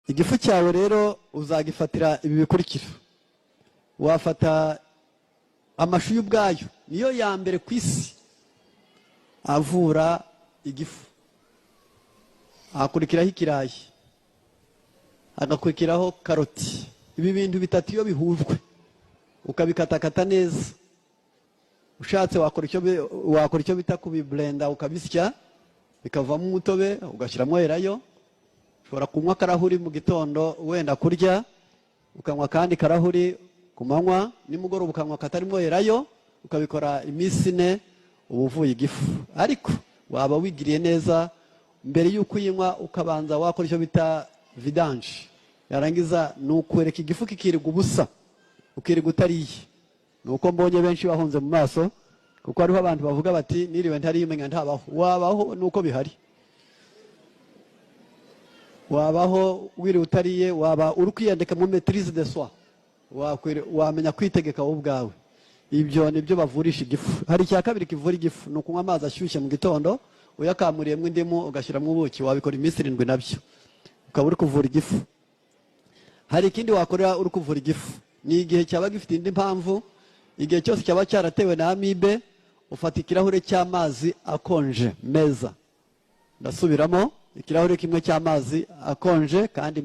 igifu cyawe rero uzagifatira ibi bikurikira. Wafata amashu y'ubwayo, niyo ya mbere ku isi avura igifu. Hakurikiraho ikirayi, hagakurikiraho karoti. Ibi bintu bitatu iyo bihujwe ukabikatakata neza, ushatse wakora icyo bita kubiblenda ukabisya bikavamo umutobe ugashyiramo erayo. Ushobora kunywa akarahuri mu gitondo wenda kurya, ukanywa kandi karahuri ku manywa, nimugoroba ukanywa katarimo erayo, ukabikora iminsi 4, uba uvuye igifu. Ariko waba wigiriye neza mbere y'uko uyinywa ukabanza wakora icyo bita vidange. Yarangiza nukwereka igifu kikirirwa ubusa, ukirirwa utariye. Nuko mbonye benshi bahunze mu maso, kuko hariho abantu bavuga bati niriwe ntariyimenya ntabaho. Wabaho nuko bihari. Wabaho wiriwe utariye, waba uri kwiyandika mu maîtrise de soi, wamenya kwitegeka wowe ubwawe. Ibyo nibyo bavurisha igifu. Hari icya kabiri kivura igifu, ni ukunywa amazi ashyushye mu gitondo uyakamuriyemo indimu ugashyiramo ubuki. Wabikora iminsi 7 nabyo ukaba uri kuvura igifu. Hari ikindi wakorera uri kuvura igifu, ni igihe cyaba gifite indi mpamvu. Igihe cyose cyaba cyaratewe na amibe, ufata ikirahure cy'amazi akonje meza. Ndasubiramo, ikirahure kimwe cy'amazi akonje kandi